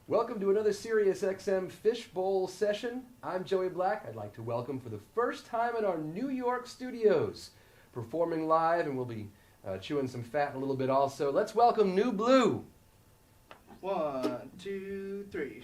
Welcome to another Sirius XM Fishbowl session. I'm Joey Black. I'd like to welcome for the first time in our New York studios, performing live, and we'll be chewing some fat in a little bit also. Let's welcome Nu-Blu. 1, 2, 3.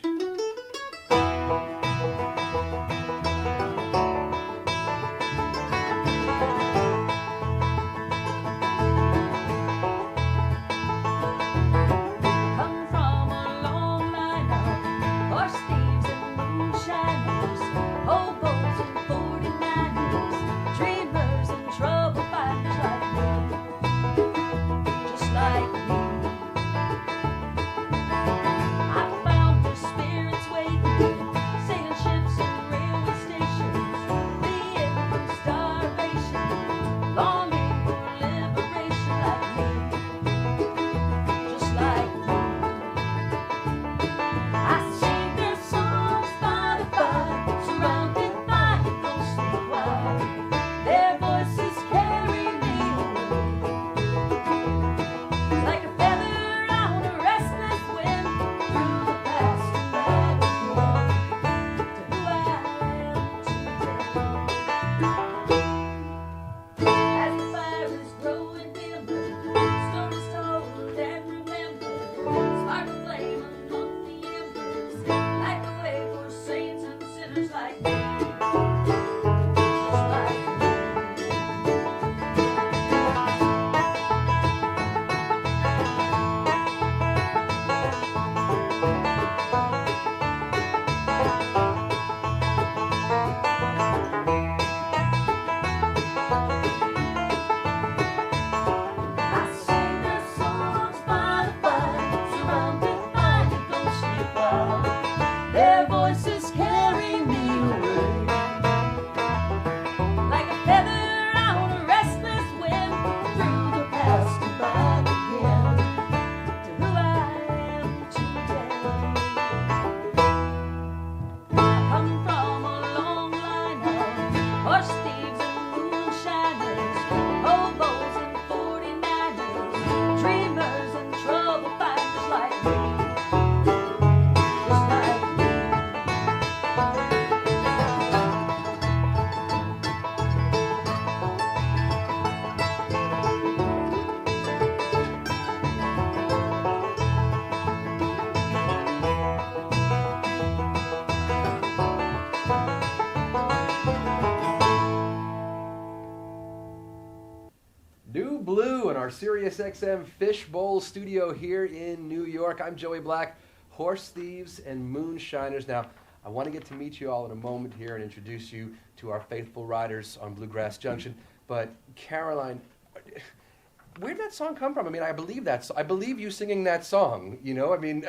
Nu-Blu in our Sirius XM Fishbowl studio here in New York. I'm Joey Black, Horse Thieves and Moonshiners. Now, I want to get to meet you all in a moment here and introduce you to our faithful riders on Bluegrass Junction. But Caroline, where did that song come from? I mean, I believe you singing that song. You know, I mean,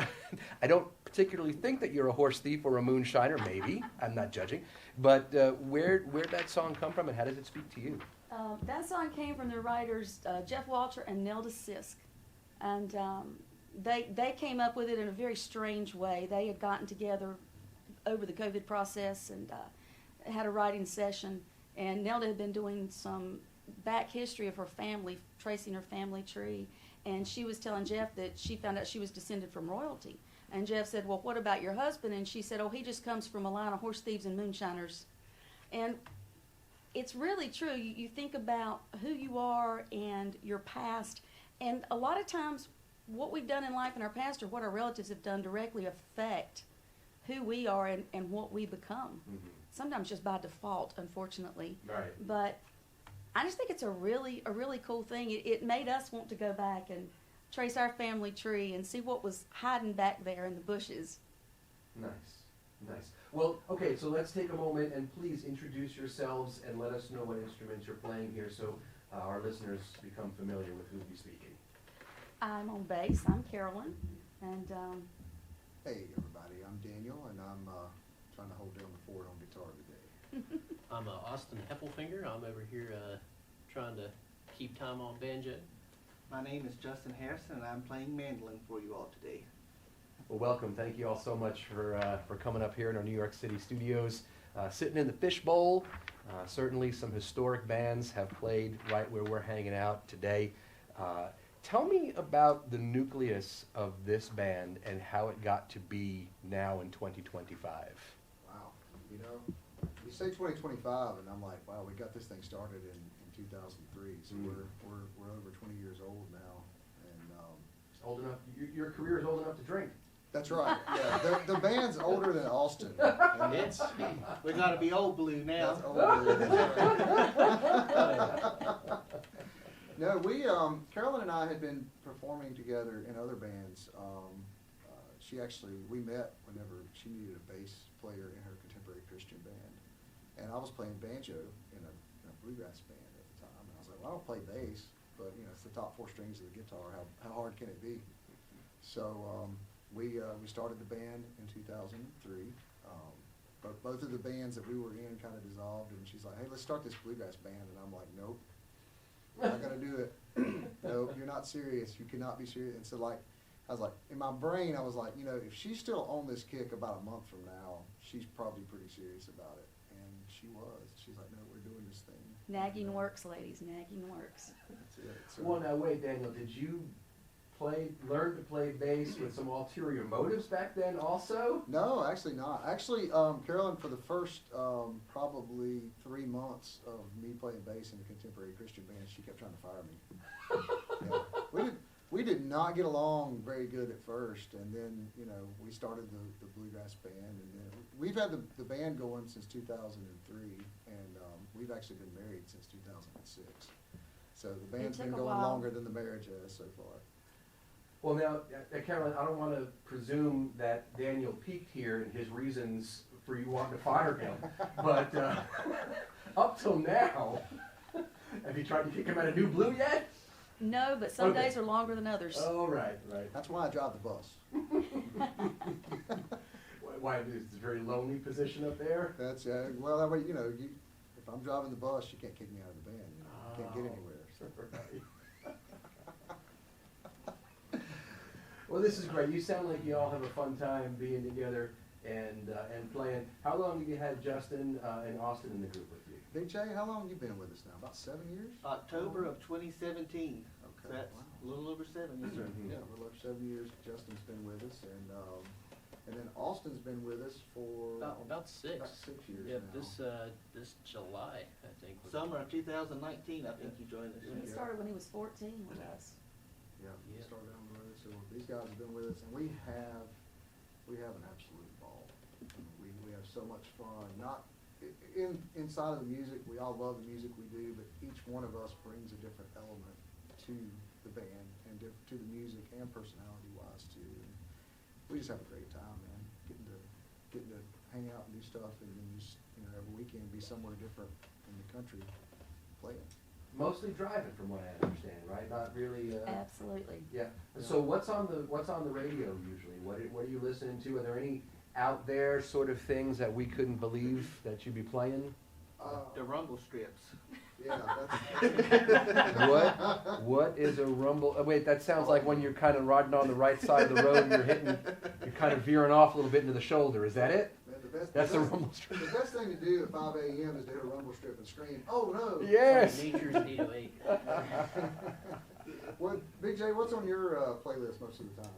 I don't particularly think that you're a horse thief or a moonshiner. Maybe I'm not judging, but where'd that song come from, and how does it speak to you? That song came from the writers Jeff Walter and Nelda Sisk, and they came up with it in a very strange way. They had gotten together over the COVID process and had a writing session, and Nelda had been doing some back history of her family, tracing her family tree, and she was telling Jeff that she found out she was descended from royalty. And Jeff said, well, what about your husband? And she said, oh, he just comes from a line of horse thieves and moonshiners. And it's really true. You think about who you are and your past, and a lot of times what we've done in life in our past or what our relatives have done directly affect who we are and what we become. Mm-hmm. Sometimes just by default, unfortunately. Right. But I just think it's a really cool thing. It made us want to go back and trace our family tree and see what was hiding back there in the bushes. Nice. Well, okay, so let's take a moment and please introduce yourselves and let us know what instruments you're playing here so our listeners become familiar with who'll be speaking. I'm on bass. I'm Carolyn. And hey, everybody. I'm Daniel, and I'm trying to hold down the fort on guitar today. I'm Austin Heffelfinger. I'm over here trying to keep time on banjo. My name is Justin Harrison, and I'm playing mandolin for you all today. Well, welcome. Thank you all so much for coming up here in our New York City studios. Sitting in the Fishbowl, certainly some historic bands have played right where we're hanging out today. Tell me about the nucleus of this band and how it got to be now in 2025. Wow. You know, you say 2025, and I'm like, wow, we got this thing started in 2003. So we're over 20 years old now, and It's old enough. Your career is old enough to drink. that's right. Yeah, the band's older than Austin. And It's We gotta be old blue now. That's older. No, Carolyn and I had been performing together in other bands. We met whenever she needed a bass player in her contemporary Christian band. And I was playing banjo in a bluegrass band at the time. And I was like, well, I don't play bass, but it's the top 4 strings of the guitar. How hard can it be? So we started the band in 2003. But both of the bands that we were in kind of dissolved, and she's like, hey, let's start this bluegrass band. And I'm like, nope. We're not gonna do it. No, you're not serious. You cannot be serious. And so I was like, in my brain, I was like, if she's still on this kick about a month from now, she's probably pretty serious about it. And she was. She's like, no, we're doing this thing. Nagging works, ladies, nagging works. That's it. So, Well, now wait, Daniel, did you learn to play bass with some ulterior motives back then also? no, actually not. Actually, Carolyn, for the first probably 3 months of me playing bass in a contemporary Christian band, she kept trying to fire me. Yeah. We did not get along very good at first, and then we started the bluegrass band, and then we've had the band going since 2003, and we've actually been married since 2006. So the band's took been a going while. longer than the marriage has so far. Well, now, Carolyn, I don't want to presume that Daniel peaked here in his reasons for you wanting to fire him, but up till now, have you tried to kick him out of Nu-Blu yet? No, but some Okay. days are longer than others. Oh, right. That's why I drive the bus. Why, it's a very lonely position up there? That's well, that way if I'm driving the bus, you can't kick me out of the band. You can't get anywhere. So. Well, this is great. You sound like you all have a fun time being together and playing. How long have you had Justin and Austin in the group with you? Big J, how long have you been with us now? About 7 years? October of 2017. Okay. So that's Wow. a little over 7, yes, sir. Mhm. Yeah, a little over 7 years. Justin's been with us, and then Austin's been with us for about 6. about 6 years Yeah, now. this July, I think. was- Summer of 2019, I think you joined us. He started when he was 14 with us. Yeah, we Yeah. started on the road, so these guys have been with us, and we have an absolute ball. We have so much fun. Not inside of the music, we all love the music we do, but each one of us brings a different element to the band and to the music and personality-wise too. And we just have a great time, man. Getting to hang out and do stuff, and then just every weekend be somewhere different in the country playing. Mostly driving, from what I understand, right? Not really. Absolutely. Yeah. So what's on the radio usually? What are you listening to? Are there any out there sort of things that we couldn't believe that you'd be playing? The rumble strips. Yeah, that's What is a rumble? Oh, wait, that sounds like when you're kind of riding on the right side of the road and you're kind of veering off a little bit into the shoulder. Is that it? Man, That's a rumble strip. The best thing to do at 5 a.m. is to hit a rumble strip and scream, "Oh no!" Yes. Nature's 808. Big J, what's on your playlist most of the time?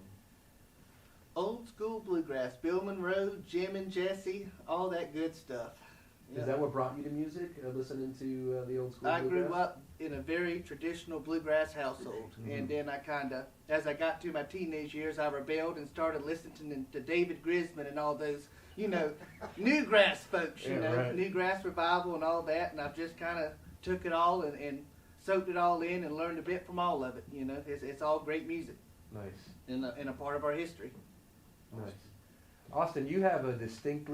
Old school bluegrass, Bill Monroe, Jim and Jesse, all that good stuff. Is that what brought you to music? Listening to the old school I grew bluegrass? up in a very traditional bluegrass household, and then as I got to my teenage years, I rebelled and started listening to David Grisman and all those, newgrass folks, Yeah, right. newgrass revival and all that, and I've just kind of took it all and soaked it all in and learned a bit from all of it. It's all great music Nice. and a part of our history. Nice. Austin, you have a distinct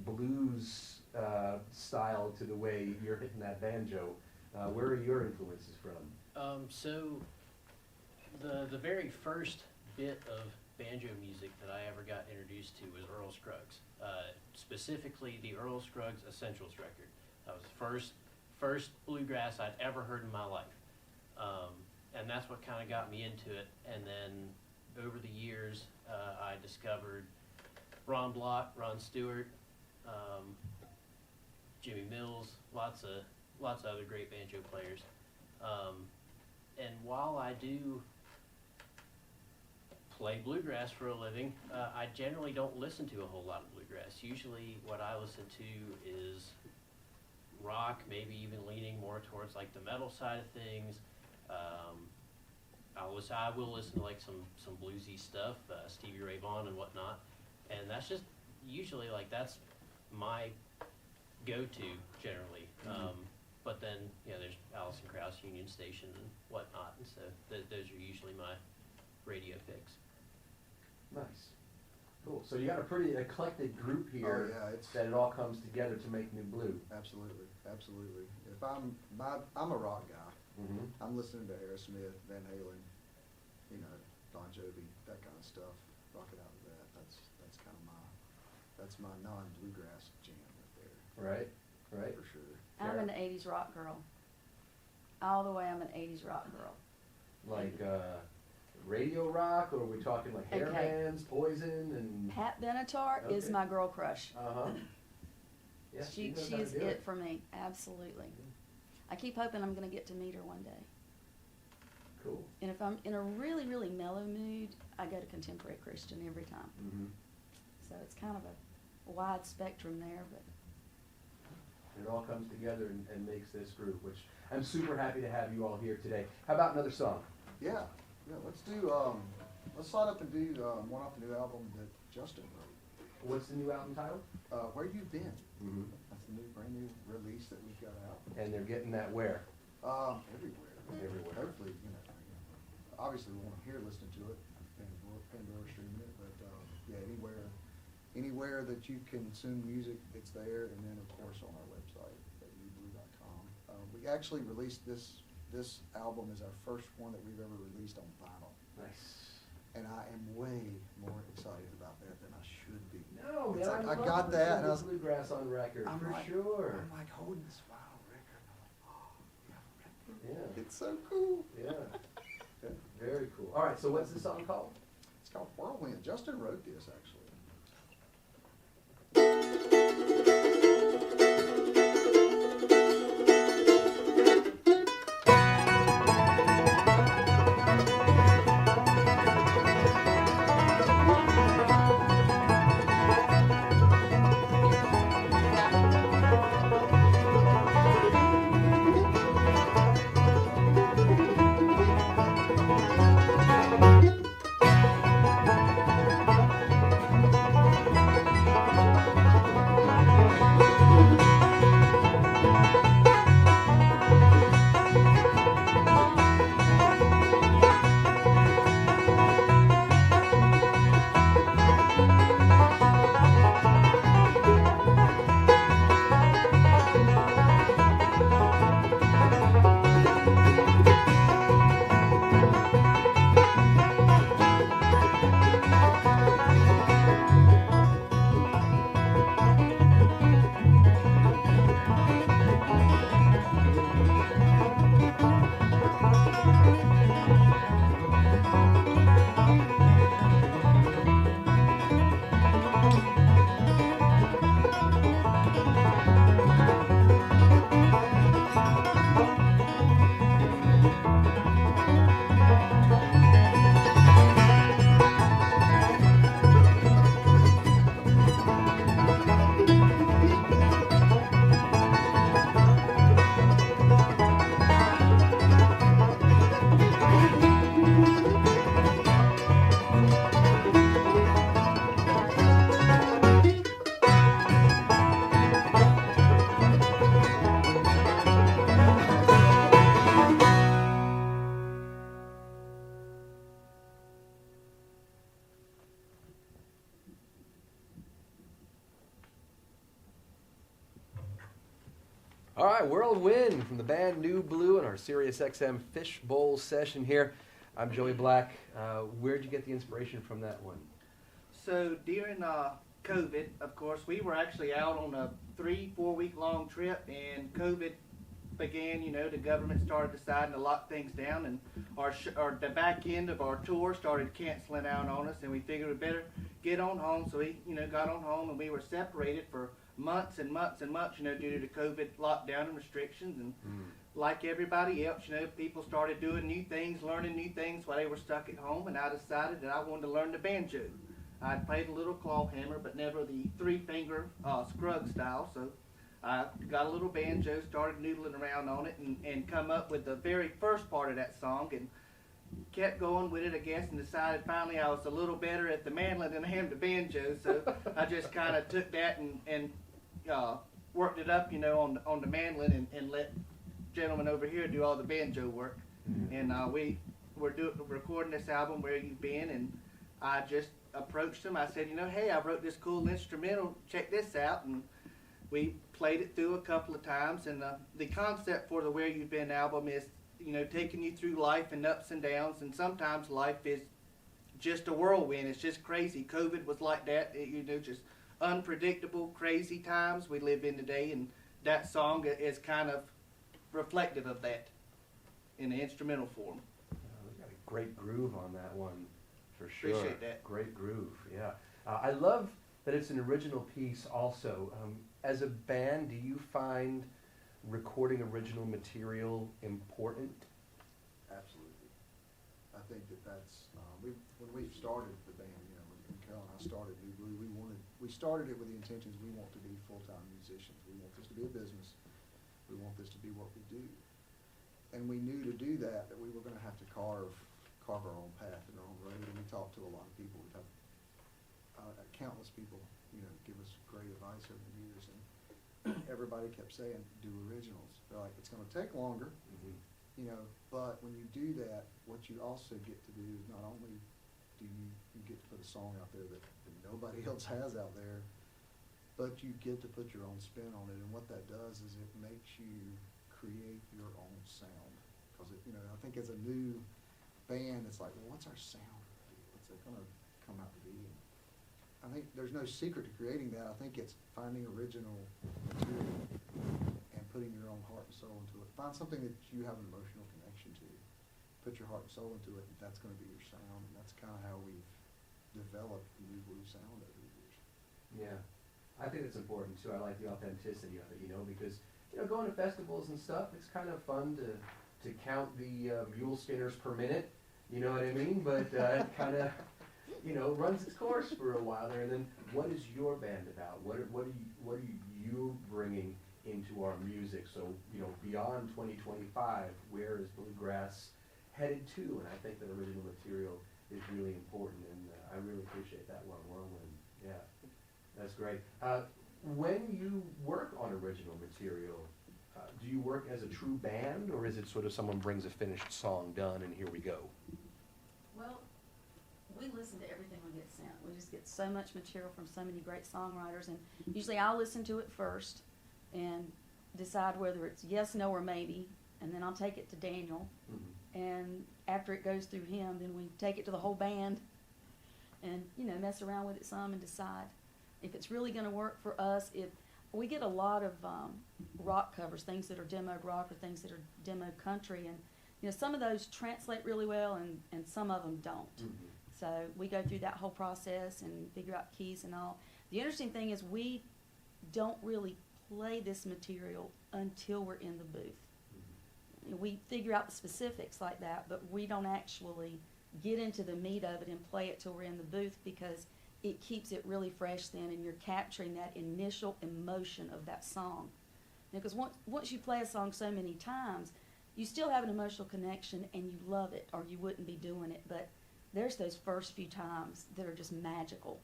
blues style to the way you're hitting that banjo. Where are your influences from? So the very first bit of banjo music that I ever got introduced to was Earl Scruggs, specifically the Earl Scruggs Essentials record. That was the first bluegrass I'd ever heard in my life, and that's what kind of got me into it. And then over the years, I discovered Ron Block, Ron Stewart, Jimmy Mills, lots of other great banjo players. And while I do play bluegrass for a living, I generally don't listen to a whole lot of bluegrass. Usually what I listen to is rock, maybe even leaning more towards like the metal side of things. I will listen to like some bluesy stuff, Stevie Ray Vaughan and whatnot, and that's just usually like that's my go-to generally. But then there's Alison Krauss, Union Station, and whatnot, and so those are usually my radio picks. Nice. Cool. So you got a pretty eclectic group here. Oh, yeah, that it all comes together to make Nu-Blu. Absolutely, absolutely. If I'm a rock guy. Mm-hmm. I'm listening to Aerosmith, Van Halen, Bon Jovi, that kind of stuff. Rocking out with that. That's kind of my non-bluegrass jam right there. Right. For sure. I'm an 80s rock girl. All the way, I'm an 80s rock girl. Like radio rock, or are we talking like hair Okay. bands, Poison, and? Pat Benatar is Okay. my girl crush. Uh-huh. Yeah, She knows how to is do it for me, absolutely. I keep hoping I'm going to get to meet her one day. Cool. And if I'm in a really, really mellow mood, I go to contemporary Christian every time. Mm-hmm. So it's kind of a wide spectrum there, but It all comes together and makes this group, which I'm super happy to have you all here today. How about another song? Yeah. Let's do. Let's slide up and do one off the new album that Justin wrote. What's the new album title? Where You Been? Mm-hmm. That's the brand new release that we've got out. And they're getting that where? Everywhere. Everywhere. Hopefully, obviously we want to hear listening to it, Pandora streaming it, but yeah, anywhere that you consume music, it's there, and then of course on our website at Nu-Blu.com. We actually released this album as our first one that we've ever released on vinyl. Nice. And I am way more excited about that than I should be. No, It's man, like, I'm I got that, and I was, bluegrass on record, I'm for like, sure. I'm like holding this vinyl record, and I'm like, oh, we have a record. Yeah. It's so cool. Yeah. Very cool. All right, so what's the song called? It's called Whirlwind. Justin wrote this, actually. All right, Whirlwind from the band Nu-Blu in our Sirius XM Fishbowl session here. I'm Joey Black. Where'd you get the inspiration from that one? So during COVID, of course, we were actually out on a 3-4 week long trip, and COVID began. The government started deciding to lock things down, and the back end of our tour started canceling out on us, and we figured we better get on home. So we, got on home, and we were separated for months and months and months, due to the COVID lockdown and restrictions. And like everybody else, people started doing new things, learning new things while they were stuck at home, and I decided that I wanted to learn the banjo. I'd played a little claw hammer, but never the three-finger Scruggs style, so I got a little banjo, started noodling around on it, and come up with the very first part of that song, and kept going with it, I guess, and decided finally I was a little better at the mandolin than I am the banjo, so I just kind of took that and worked it up, on the mandolin and let gentlemen over here do all the banjo work. And we were recording this album, Where You've Been, and I just approached them. I said, hey, I wrote this cool instrumental, check this out, and we played it through a couple of times, and the concept for the Where You've Been album is, taking you through life and ups and downs, and sometimes life is just a whirlwind. It's just crazy. COVID was like that, just unpredictable, crazy times we live in today, and that song is kind of reflective of that in the instrumental form. We got a great groove on that one, for sure. Appreciate that. Great groove, yeah. I love that it's an original piece also. As a band, do you find recording original material important? Absolutely. I think that's when we started the band, when Carol and I started Nu-Blu, we started it with the intentions we want to be full-time musicians. We want this to be a business. We want this to be what we do. And we knew to do that we were going to have to carve our own path and our own road. And we talked to a lot of people. We've had countless people, give us great advice over the years. And everybody kept saying, do originals. They're like, it's going to take longer, but when you do that, what you also get to do is not only do you get to put a song out there that nobody else has out there, but you get to put your own spin on it. And what that does is it makes you create your own sound. Because, I think as a new band, it's like, well, what's our sound? What's it going to come out to be? I think there's no secret to creating that. I think it's finding original material and putting your own heart and soul into it. Find something that you have an emotional connection to. Put your heart and soul into it, and that's going to be your sound. And that's kind of how we've developed the Nu-Blu sound over the years. Yeah. I think it's important too. I like the authenticity of it, because going to festivals and stuff, it's kind of fun to count the mule skinners per minute. You know what I mean? But it kind of runs its course for a while there. And then, what is your band about? What are you bringing into our music? So beyond 2025, where is Bluegrass headed to? And I think that original material is really important, and I really appreciate that one, Whirlwind. Yeah. That's great. When you work on original material, do you work as a true band, or is it sort of someone brings a finished song done and here we go? Well, we listen to everything we get sent. We just get so much material from so many great songwriters, and usually I'll listen to it first and decide whether it's yes, no, or maybe, and then I'll take it to Daniel, and after it goes through him, then we take it to the whole band and, mess around with it some and decide if it's really going to work for us. If we get a lot of rock covers, things that are demoed rock or things that are demoed country, and some of those translate really well, and some of them don't. So we go through that whole process and figure out keys and all. The interesting thing is we don't really play this material until we're in the booth. We figure out the specifics like that, but we don't actually get into the meat of it and play it till we're in the booth, because it keeps it really fresh then, and you're capturing that initial emotion of that song. Because once you play a song so many times, you still have an emotional connection and you love it, or you wouldn't be doing it. But there's those first few times that are just magical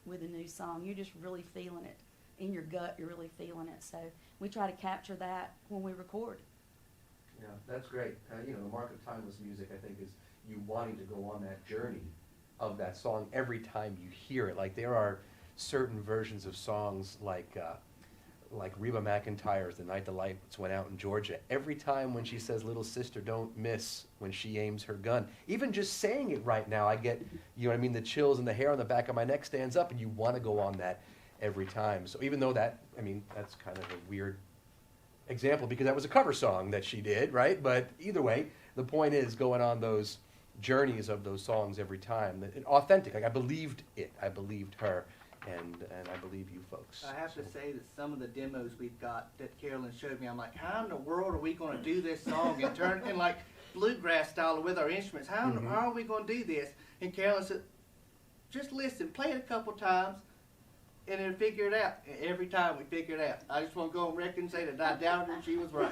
with a new song. You're just really feeling it. In your gut, you're really feeling it. So we try to capture that when we record. Yeah, that's great. The mark of timeless music, I think, is you wanting to go on that journey of that song every time you hear it. Like, there are certain versions of songs like Reba McEntire's The Night the Lights Went Out in Georgia. Every time when she says, "Little sister, don't miss," when she aims her gun, even just saying it right now, I get, the chills and the hair on the back of my neck stands up, and you want to go on that every time. So even though that's kind of a weird example, because that was a cover song that she did, right? But either way, the point is going on those journeys of those songs every time. Authentic. Like, I believed it. I believed her. and I believe you folks. I have to So- say that some of the demos we've got that Carolyn showed me, I'm like, how in the world are we going to do this song and turn in like bluegrass style with our instruments? How are we going to do this? And Carolyn said, just listen, play it a couple times, and then figure it out. And every time we figure it out. I just want to go on record and say that I doubted her, she was right.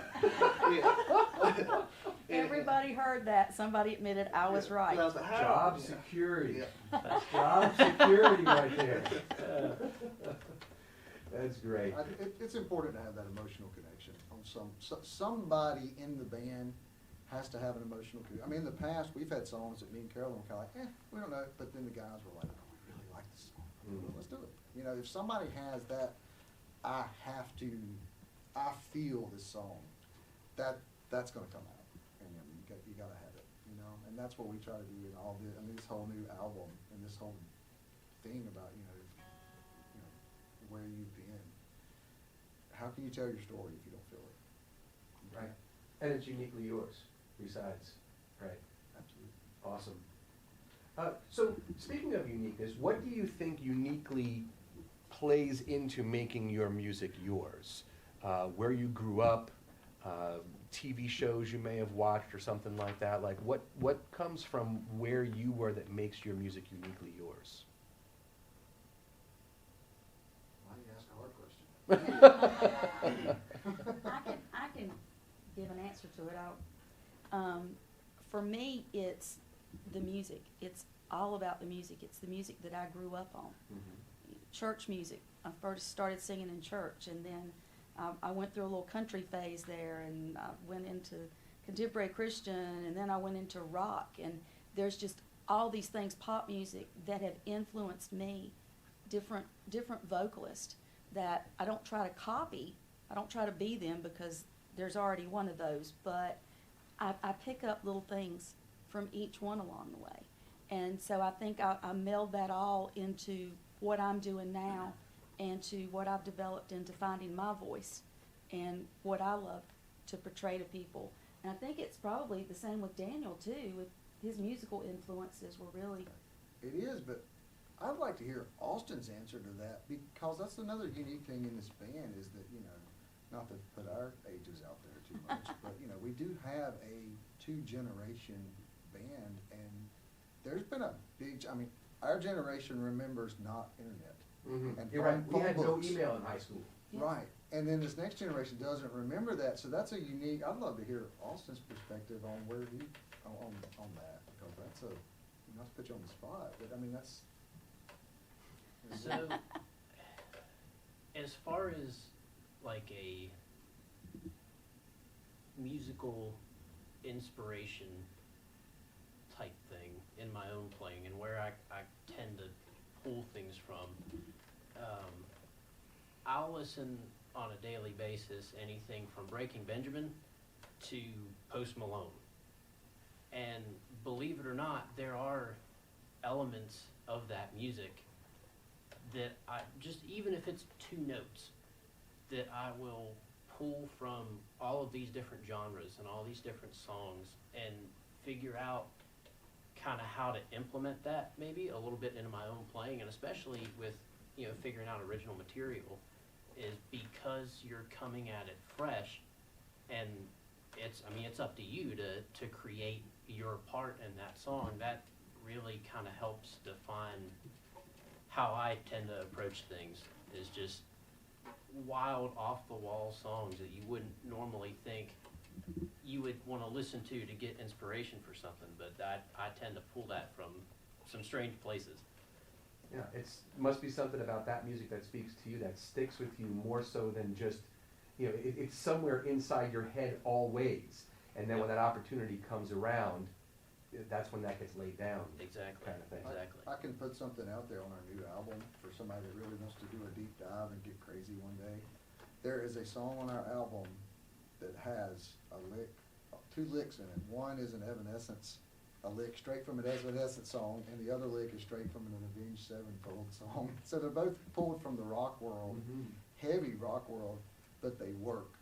Yeah. Everybody heard that. Somebody admitted I was right. And I was like, how- Job yeah. security. Yeah. That's job security right there. That's great. It's important to have that emotional connection. Somebody in the band has to have an emotional connection. I mean, in the past, we've had songs that me and Carolyn were kind of like, we don't know. But then the guys were like, oh, we really like this song. Mhm. Let's do it. You know, if somebody has that, I feel this song, that's going to come out. And you got to have it, you know. And that's what we try to do in all this. I mean, this whole new album and this whole thing about, you know, where you've been. How can you tell your story if you don't feel it? Right. And it's uniquely yours, besides. Right. Absolutely. Awesome. So, speaking of uniqueness, what do you think uniquely plays into making your music yours? Where you grew up, TV shows you may have watched or something like that? Like, what comes from where you were that makes your music uniquely yours? Why do you ask a hard question? I can give an answer to it. For me, it's the music. It's all about the music. It's the music that I grew up on. Mm-hmm. Church music. I first started singing in church, and then I went through a little country phase there, and I went into contemporary Christian, and then I went into rock. And there's just all these things, pop music, that have influenced me, different vocalists that I don't try to copy. I don't try to be them because there's already one of those, but I pick up little things from each one along the way. And so I think I meld that all into what I'm doing now and to what I've developed into finding my voice and what I love to portray to people. And I think it's probably the same with Daniel too, with his musical influences were really... It is, but I'd like to hear Austin's answer to that, because that's another unique thing in this band is that, you know, not to put our ages out there too much, but, you know, we do have a two-generation band, and there's been a big, I mean, our generation remembers not internet. Mm-hmm. And You're right. phone We had no books. email in high school. Yeah. Right, and then this next generation doesn't remember that, so that's a unique, I'd love to hear Austin's perspective on where he, on that, because that's not to put you on the spot, but I mean, that's. So, as far as like a musical inspiration type thing in my own playing and where I tend to pull things from, I'll listen on a daily basis anything from Breaking Benjamin to Post Malone. And believe it or not, there are elements of that music that I just, even if it's two notes, that I will pull from all of these different genres and all these different songs and figure out kind of how to implement that maybe a little bit into my own playing, and especially with, you know, figuring out original material, is because you're coming at it fresh, and it's up to you to create your part in that song. That really kind of helps define how I tend to approach things, is just wild, off-the-wall songs that you wouldn't normally think you would want to listen to get inspiration for something, but I tend to pull that from some strange places. Yeah, it must be something about that music that speaks to you, that sticks with you more so than just, you know, it's somewhere inside your head always, and then when that opportunity comes around, that's when that gets laid down. Exactly. Kind of thing. Exactly. I can put something out there on our new album for somebody that really wants to do a deep dive and get crazy one day. There is a song on our album that has a lick, two licks in it. One is an Evanescence, a lick straight from an Evanescence song, and the other lick is straight from an Avenged Sevenfold song. So they're both pulled from the rock world, heavy rock world, but they work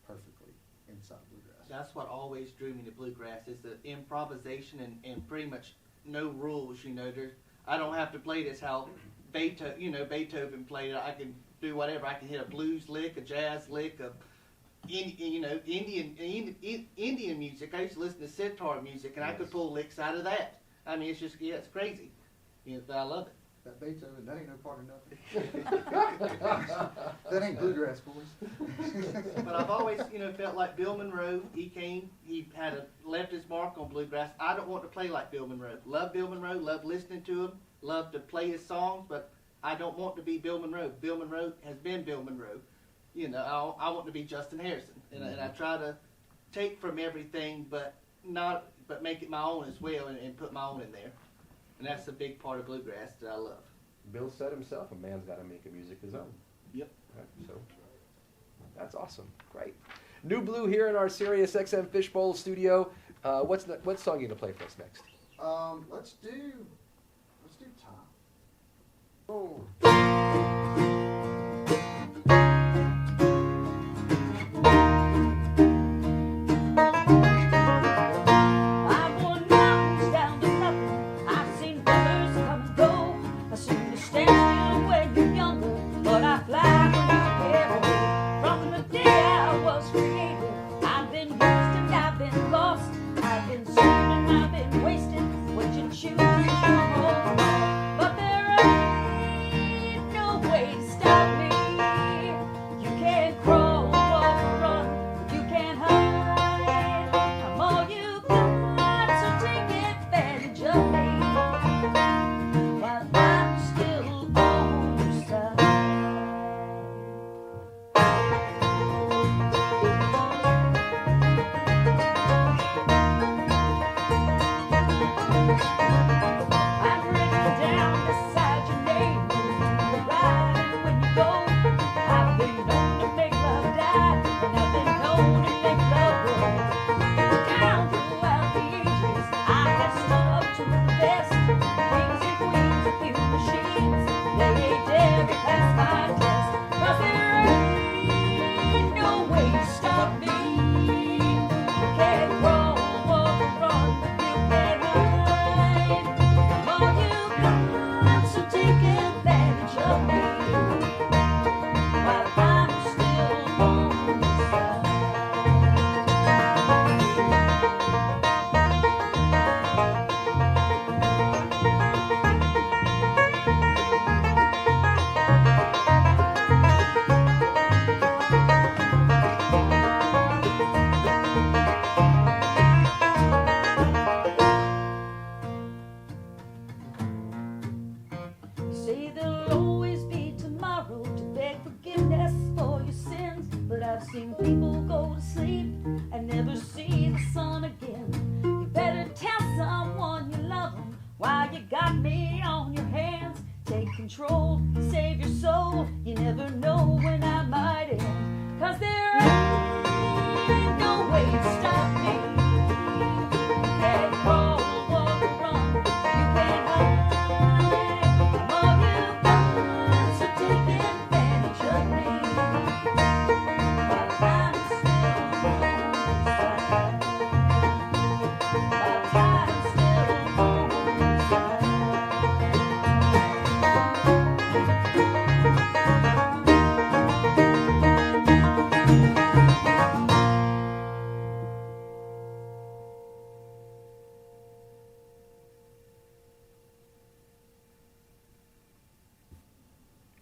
perfectly inside bluegrass. That's what always drew me to bluegrass, is the improvisation and pretty much no rules, you know. I don't have to play this how Beethoven played it. I can do whatever. I can hit a blues lick, a jazz lick, Indian music. I used to listen to sitar music, and I could pull licks out of that. I mean, it's crazy. But I love it. That Beethoven, that ain't no part of nothing. That ain't bluegrass, boys. But I've always, felt like Bill Monroe. He left his mark on bluegrass. I don't want to play like Bill Monroe. Love Bill Monroe. Love listening to him. Love to play his songs. But I don't want to be Bill Monroe. Bill Monroe has been Bill Monroe. I want to be Justin Harrison, and I try to take from everything, but make it my own as well, and put my own in there. And that's a big part of bluegrass that I love. Bill said himself, a man's got to make a music his own. Yep. Right, so that's awesome. Great. Nu-Blu here in our Sirius XM Fishbowl studio. What song are you gonna play for us next? Let's do Time. Oh.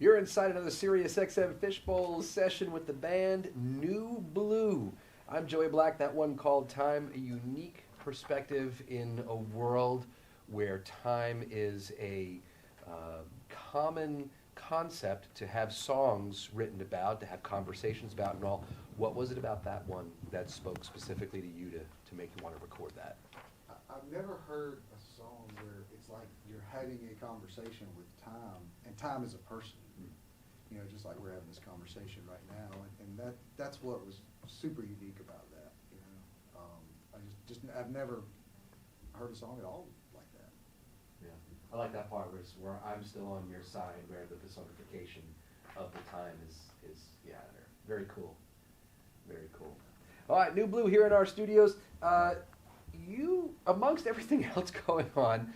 You're inside another Sirius XM Fishbowl session with the band Nu-Blu. I'm Joey Black. That one called Time, a unique perspective in a world where time is a common concept to have songs written about, to have conversations about and all. What was it about that one that spoke specifically to you to make you want to record that? I've never heard a song where it's like you're having a conversation with time, and time is a person. Just like we're having this conversation right now, and that's what was super unique about that. I've never heard a song at all like that. Yeah, I like that part where I'm still on your side, where the personification of the time is there. Very cool, very cool. All right, Nu-Blu here in our studios. You, amongst everything else going on,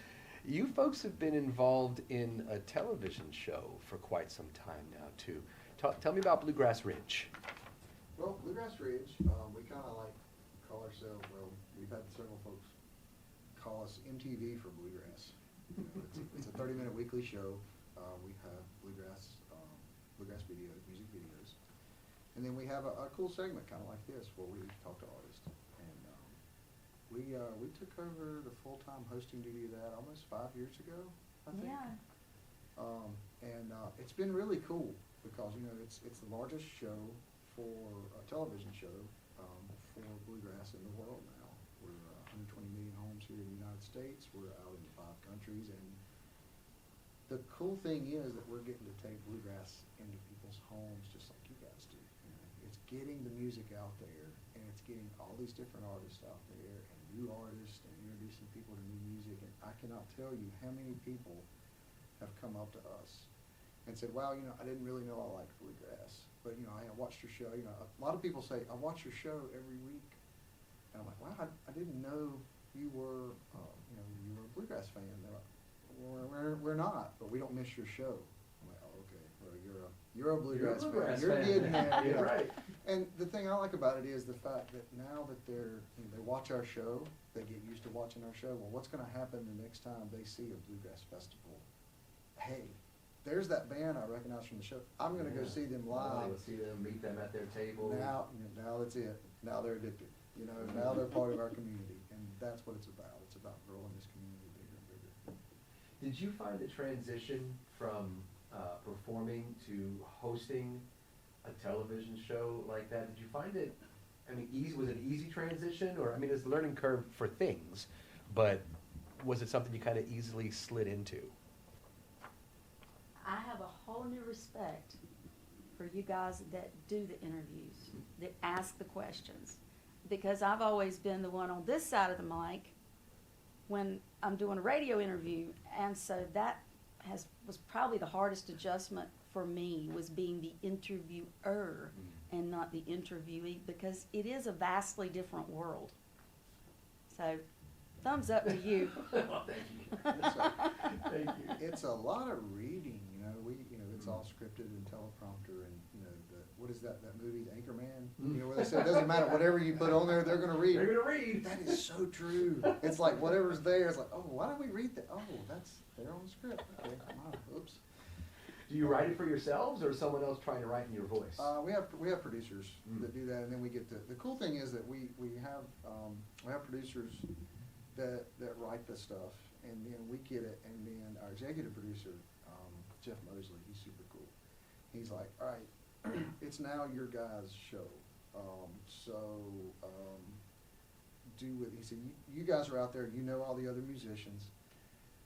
You folks have been involved in a television show for quite some time now, too. Tell me about Bluegrass Ridge. Well, Bluegrass Ridge, we kind of like call ourselves, well, we've had several folks call us MTV for Bluegrass. You know, it's a 30-minute weekly show. We have Bluegrass videos, music videos. And then we have a cool segment kind of like this where we talk to artists. And we took over the full-time hosting duty of that almost 5 years ago, I think. Yeah. It's been really cool because, you know, it's the largest show for a television show for bluegrass in the world now. We're 120 million homes here in the United States. We're out in 5 countries, and the cool thing is that we're getting to take bluegrass into people's homes just like you guys do. You know, it's getting the music out there, and it's getting all these different artists out there, and new artists, and introducing people to new music. And I cannot tell you how many people have come up to us and said, wow, you know, I didn't really know I liked bluegrass, but, you know, I watched your show. You know, a lot of people say, I watch your show every week. And I'm like, wow, I didn't know you were, you were a bluegrass fan. They're like, well, we're not, but we don't miss your show. I'm like, oh, okay, well, you're a bluegrass fan. You're getting there. Yeah, right. And the thing I like about it is the fact that now that they watch our show, they get used to watching our show. Well, what's going to happen the next time they see a bluegrass festival? Hey, there's that band I recognize from the show. I'm going to go see them live. Let's see them, meet them at their table. Now that's it. Now they're addicted. You know, now they're part of our community, and that's what it's about. It's about growing this community bigger and bigger. Did you find the transition from performing to hosting a television show like that? Did you find it, I mean, easy? Was it an easy transition? Or, I mean, it's a learning curve for things, but was it something you kind of easily slid into? I have a whole new respect for you guys that do the interviews, that ask the questions. Because I've always been the one on this side of the mic when I'm doing a radio interview. And so that was probably the hardest adjustment for me, was being the interviewer and not the interviewee, because it is a vastly different world. So, thumbs up to you. Well, thank you. Thank you. It's a lot of reading, you know. It's all scripted and teleprompter, and what is that movie, Anchorman? You know, where they say it doesn't matter, whatever you put on there, they're going to read. They're going to read. That is so true. It's like whatever's there, it's like, oh, why don't we read that? Oh, that's there on the script. Okay, oops. Do you write it for yourselves, or is someone else trying to write in your voice? We have producers that do that, and then we get the cool thing is that we have producers that write the stuff, and then we get it, and then our executive producer, Jeff Mosley, he's super cool. He's like, all right, it's now your guys' show. He said, you guys are out there, you know all the other musicians,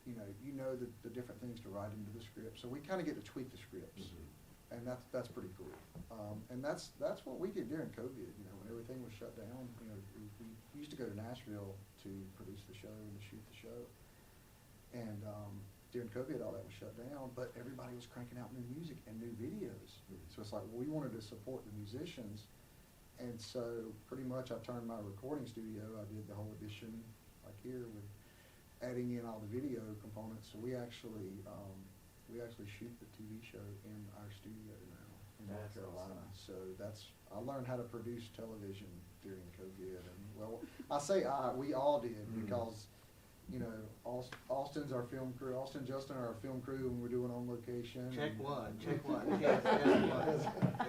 you know the different things to write into the script. So we kind of get to tweak the scripts, and that's pretty cool. And that's what we did during COVID. You know, when everything was shut down, you know, we used to go to Nashville to produce the show and to shoot the show. And during COVID, all that was shut down, but everybody was cranking out new music and new videos. So it's like, well, we wanted to support the musicians, and so pretty much I turned my recording studio. I did the whole edition, like here, with adding in all the video components. So we actually shoot the TV show in our studio now in North Carolina. So I learned how to produce television during COVID, and well, I say we all did, because you know, Austin's our film crew. Austin and Justin are our film crew when we're doing on location. Check one. Yes, one.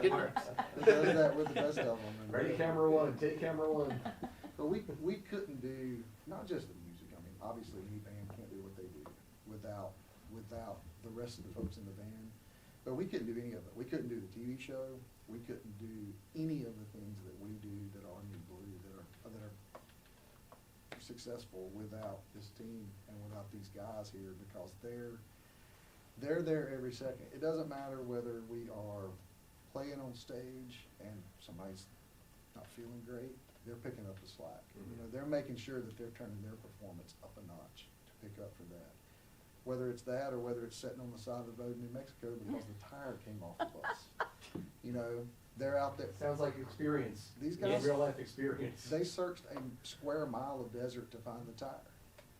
It works. Does that with the best of them. And Ready, camera one. Take camera one. But we couldn't do, not just the music. I mean, obviously any band can't do what they do without the rest of the folks in the band. But we couldn't do any of it. We couldn't do the TV show. We couldn't do any of the things that we do that are Nu-Blu, that are successful without this team and without these guys here, because they're there every second. It doesn't matter whether we are playing on stage and somebody's not feeling great, they're picking up the slack. You know, they're making sure that they're turning their performance up a notch to pick up for that. Whether it's that, or whether it's sitting on the side of the road in New Mexico because the tire came off the bus. You know, they're out there. Sounds like experience. These guys, real life experience. They searched a square mile of desert to find the tire.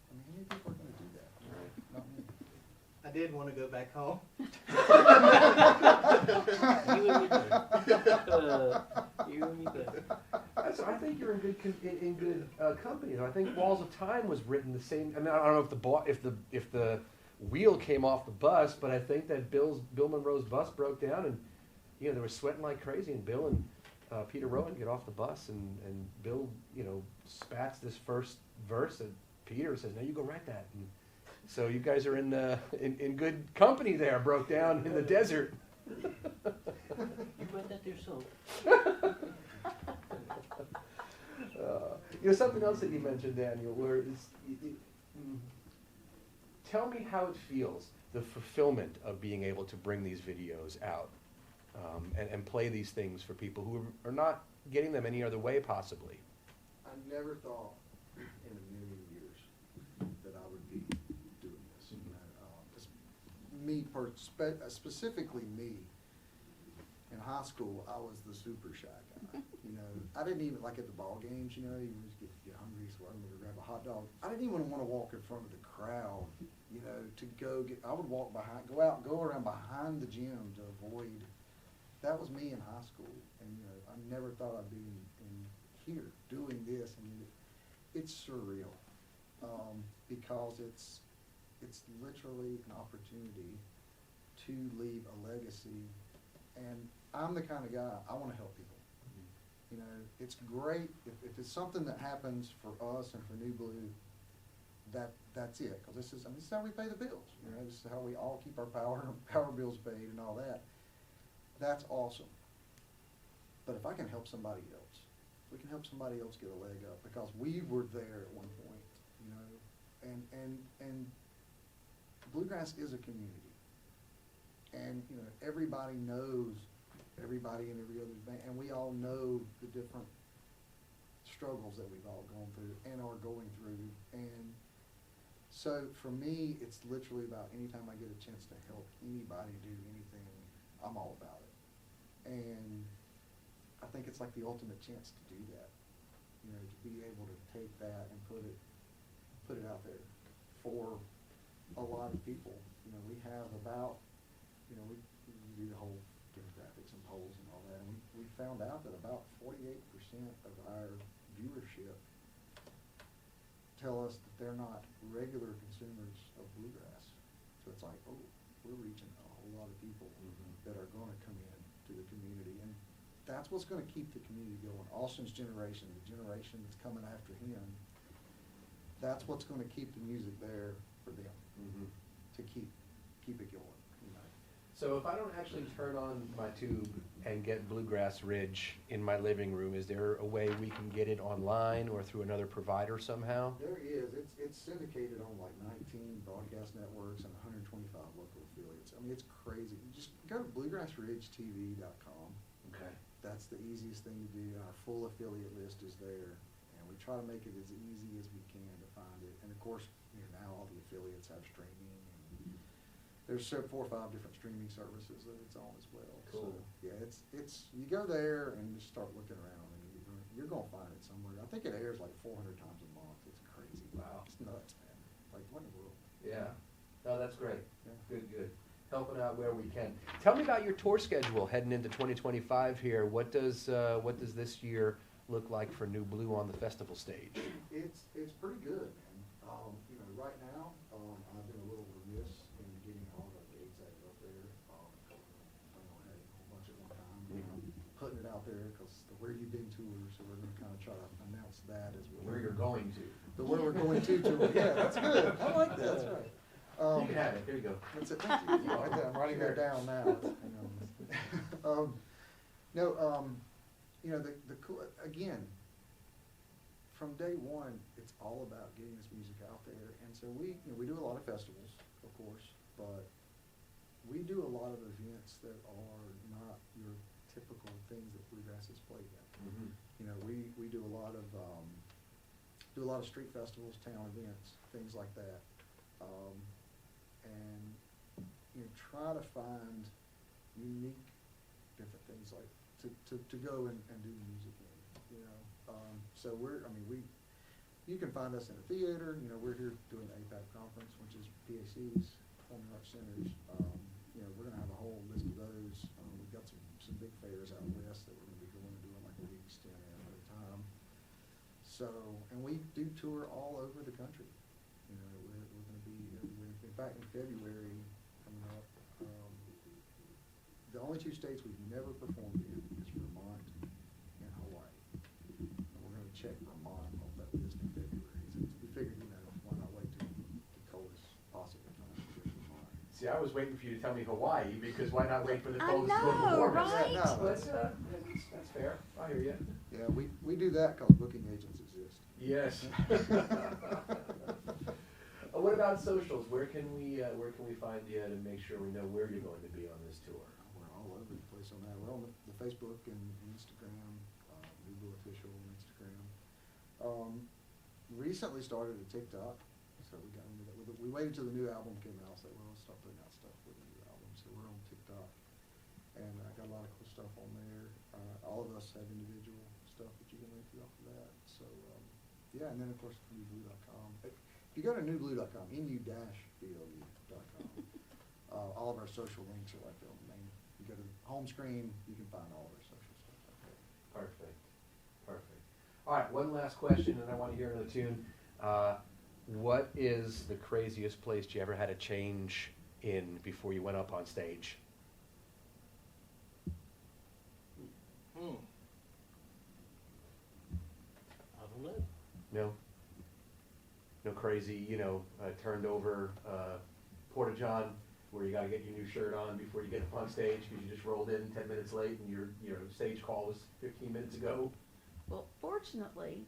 I mean, how many people are going to do that? Right. I did want to go back home. You and me both. You and me both. So I think you're in good company. Though. I think Walls of Time was written the same. I mean, I don't know if the wheel came off the bus, but I think that Bill Monroe's bus broke down, and they were sweating like crazy, and Bill and Peter Rowan get off the bus, and Bill spats this first verse, and Peter says, "No, you go write that." And so you guys are in good company there. Broke down in the desert. You wrote that there, so. Something else that you mentioned, Daniel, tell me how it feels, the fulfillment of being able to bring these videos out and play these things for people who are not getting them any other way, possibly. I never thought in a million years that I would be doing this. Specifically me. In high school, I was the super shy guy. I didn't even, like at the ball games, you just get hungry, so I'm going to grab a hot dog. I didn't even want to walk in front of the crowd, to go get, I would walk behind, go around behind the gym to avoid. That was me in high school, and I never thought I'd be in here doing this, and it's surreal, because it's literally an opportunity to leave a legacy, and I'm the kind of guy, I want to help people. It's great if it's something that happens for us and for Nu-Blu, that's it, because this is how we pay the bills. This is how we all keep our power bills paid and all that. That's awesome. But if I can help somebody else, we can help somebody else get a leg up, because we were there at one point, and Bluegrass is a community, and everybody knows everybody in every other band, and we all know the different struggles that we've all gone through and are going through. And so for me, it's literally about anytime I get a chance to help anybody do anything, I'm all about it. And I think it's like the ultimate chance to do that, to be able to take that and put it out there for a lot of people. We have about, we do the whole demographics and polls and all that, and we found out that about 48% of our viewership tell us that they're not regular consumers of Bluegrass. So it's like, oh, we're reaching a whole lot of people that are going to come in to the community, and that's what's going to keep the community going. Austin's generation, the generation that's coming after him, that's what's going to keep the music there for them, to keep it going. So if I don't actually turn on my tube and get Bluegrass Ridge in my living room, is there a way we can get it online or through another provider somehow? There is. It's syndicated on like 19 broadcast networks and 125 local affiliates. It's crazy. You just go to bluegrassridgetv.com. Okay. That's the easiest thing to do. Our full affiliate list is there, and we try to make it as easy as we can to find it. And of course, now all the affiliates have streaming. There's 4 or 5 different streaming services that it's on as well. Cool. So yeah, it's you go there and just start looking around, and you're gonna find it somewhere. I think it airs like 400 times a month. It's crazy. Wow. It's nuts, man. Like, what in the world? Yeah. No, that's great. Yeah. Good. Helping out where we can. Tell me about your tour schedule heading into 2025 here. What does this year look like for Nu-Blu on the festival stage? It's pretty good, man. Right now, I've been a little remiss in getting all the dates added up there. I don't have a whole bunch at one time. I'm putting it out there because the Where You Been tour, so we're going to kind of try to announce that as well. Where you're going to. The Where We're Going to tour. Yeah, that's good. I like that. That's right. You can have it. There you go. That's it. Thank you. I'm writing that down now. The cool, again, from day one, it's all about getting this music out there. And so we do a lot of festivals, of course, but we do a lot of events that are not your typical things that Bluegrass is played in. We do a lot of street festivals, town events, things like that. And try to find unique different things like to go and do music in. So you can find us in a theater. We're here doing the APAC conference, which is PAC's performing arts centers. You know, we're gonna have a whole list of those. We've got some big fairs out west that we're gonna be going and doing like a week stint at a time. So, and we do tour all over the country. You know, we're gonna be everywhere. In fact, in February coming up, the only two states we've never performed in is Vermont and Hawaii. And we're gonna check Vermont off that list in February. So we figured, you know, why not wait till the coldest possible time to go to Vermont. See, I was waiting for you to tell me Hawaii, because why not wait for the I coldest to go to the know, warmest? right? Yeah, no, That's fair. I hear you. yeah, we do that because booking agents exist. Yes. What about socials? Where can we find you to make sure we know where you're going to be on this tour? We're all over the place on that. We're on the Facebook and Instagram, Nu-Blu official on Instagram. Recently started a TikTok, so we got into that. We waited till the new album came out, so well, let's start putting out stuff with the new album. So we're on TikTok, and I got a lot of cool stuff on there. All of us have individual stuff that you can link to off of that. So yeah, and then of course Nu-Blu.com. If you go to Nu-Blu.com, nu-blu.com, all of our social links are right there on the main. You go to the home screen, you can find all of our social stuff right there. Perfect. Perfect. All right, one last question, and I want to hear another tune. What is the craziest place you ever had to change in before you went up on stage? I don't know. No? No crazy, turned over porta-john where you got to get your new shirt on before you get up on stage because you just rolled in 10 minutes late and your stage call was 15 minutes ago? Well, fortunately,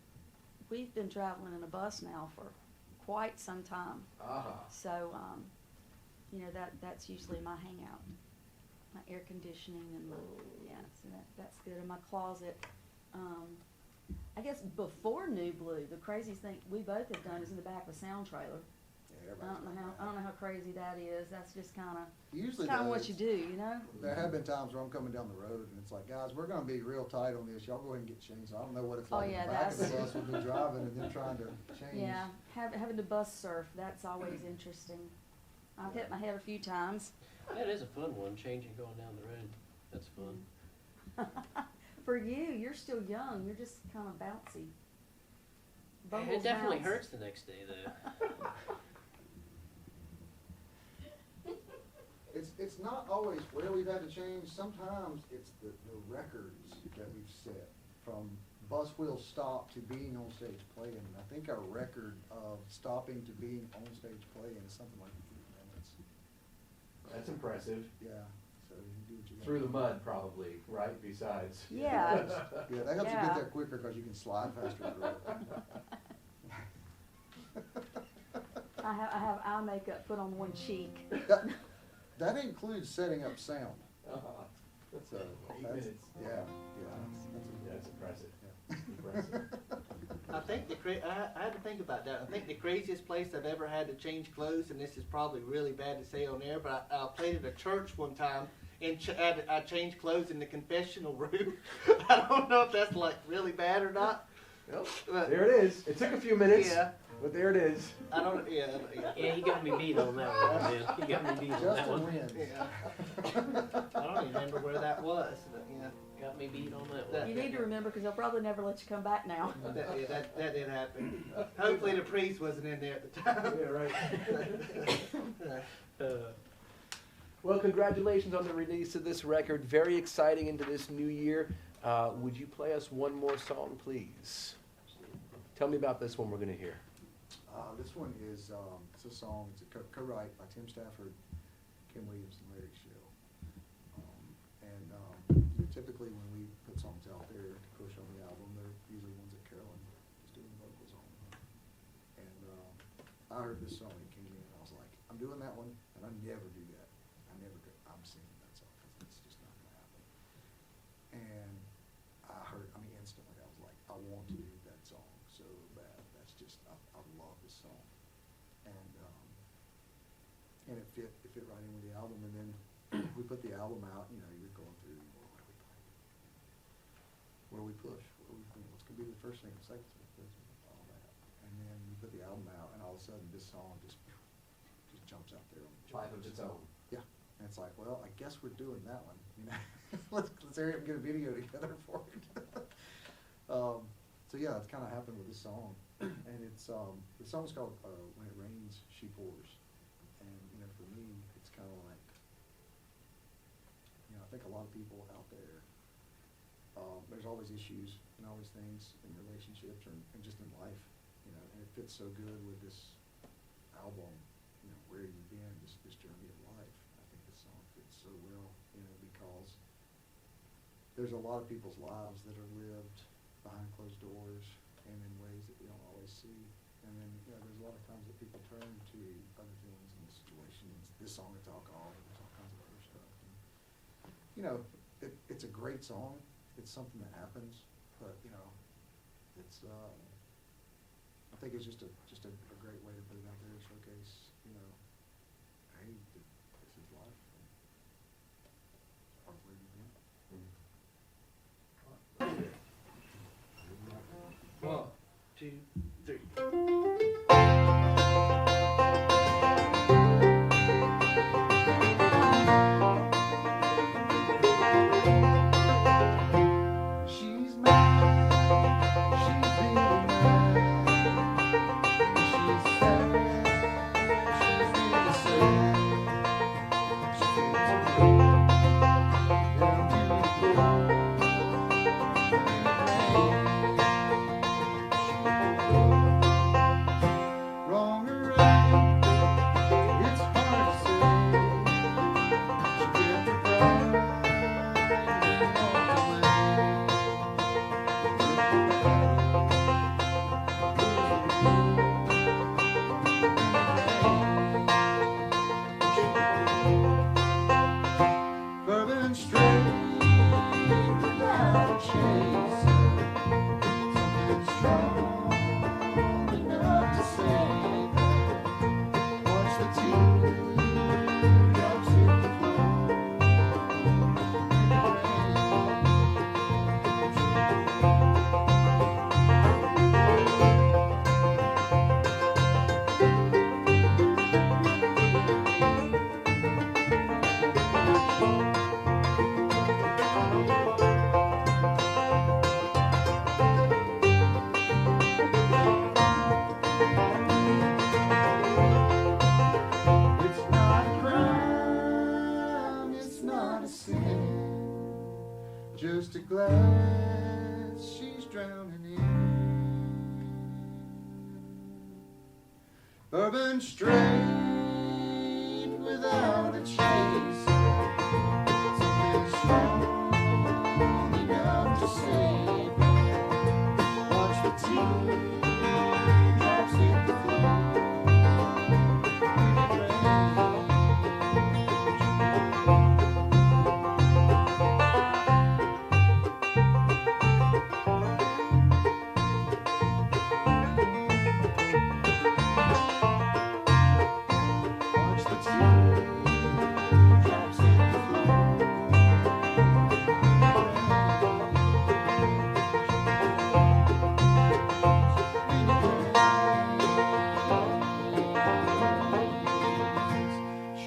we've been traveling in a bus now for quite some time. So, that's usually my hangout, my air conditioning and so that's good. In my closet, I guess before Nu-Blu, the craziest thing we both have done is in the back of a sound trailer. Yeah, I don't know how crazy that is. That's just kind of Usually what you do, There have been times where I'm coming down the road and it's like, guys, we're going to be real tight on this. Y'all go ahead and get changed. I don't know what it's like in the back of the bus with me driving and then trying to change. Yeah, having to bus surf, that's always interesting. I've hit my head a few times. That is a fun one, changing going down the road. That's fun. For you, you're still young. You're just kind of bouncy. It Bumbles definitely bounce. hurts the next day, though. It's not always where we've had to change. Sometimes it's the records that we've set from bus wheel stop to being on stage playing. And I think our record of stopping to being on stage playing is something like 8 minutes. That's impressive. Yeah. So you do what you Through the gotta mud, probably, right? Besides. Yeah. do. Yeah, that helps you Yeah. get there quicker because you can slide faster through it. I have eye makeup put on one cheek. That includes setting up sound. That's So 8 that's, minutes. yeah, That's impressive. yeah. Impressive. I think I had to think about that. I think the craziest place I've ever had to change clothes, and this is probably really bad to say on air, but I played at a church one time, and I changed clothes in the confessional room. I don't know if that's like really bad or not. Well, But, there it is. It took a few minutes, Yeah. but there it is. I don't. Yeah. Yeah, you got me beat on that one, man. You got me beat on that Justin one. wins. Yeah. I don't even remember where that was. But, Got me beat on that That- one. You need to remember because they'll probably never let you come back now. that did happen. Hopefully the priest wasn't in there at the time. Yeah, right. Well, congratulations on the release of this record. Very exciting into this new year. Would you play us one more song, please? Tell me about this one we're going to hear. This one is it's a song. It's a co-write by Tim Stafford, Kim Williams, and Larry Shill. Typically when we put songs out there to push on the album, they're usually ones that Carolyn is doing vocals on. And I heard this song and came in and I was like, I'm doing that one, and I never do that. I'm singing that song because it's just not going to happen. And instantly I was like, I want to do that song so bad. That's just, I love this song. And it fit right in with the album. And then we put the album out, you're going through, where do we push? What's going to be the first thing, the second thing, all that. And then we put the album out, and all of a sudden this song just jumps out there. Life of its own. Yeah, and it's like, well, I guess we're doing that one. You know, let's hurry up and get a video together for it. So yeah, it's kind of happened with this song, and it's the song's called "When It Rains, She Pours," and you know, for me, it's kind of like, you know, I think a lot of people out there, there's always issues and always things in relationships or and just in life, you know, and it fits so good with this album, you know, where you've been, this journey of life. I think this song fits so well, you know, because there's a lot of people's lives that are lived behind closed doors and in ways that we don't always see. And then, you know, there's a lot of times that people turn to other things and situations. This song, it's alcohol, and there's all kinds of other stuff. And, you know, it's a great song. It's something that happens, but, you know, it's, I think it's just a great way to put it out there to showcase, you know, hey, this is life. And it's part of where you've been. One, two, three. She's mine, she's really mine. She's sad, she's really sad. She feels alone, down to the floor. Wrong or right, it's hard to say. She kept her pride and walked away. Bourbon straight without a chaser. Something strong enough to save her. Watch the teardrops hit the floor. It's not a crime, it's not a sin, just a glass she's drowning in. Bourbon straight without a chaser. Something strong enough to save her. Watch the teardrops hit the floor. Watch the teardrops hit the floor. She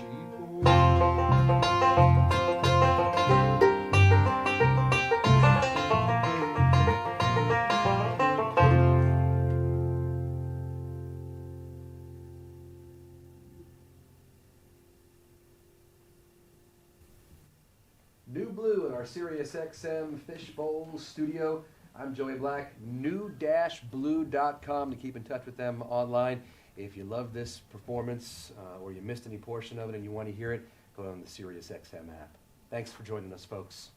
Nu-Blu in our Sirius XM Fishbowl Studio. I'm Joey Black. Nu-Blu.com to keep in touch with them online. If you love this performance or you missed any portion of it and you want to hear it, go on the Sirius XM app. Thanks for joining us, folks.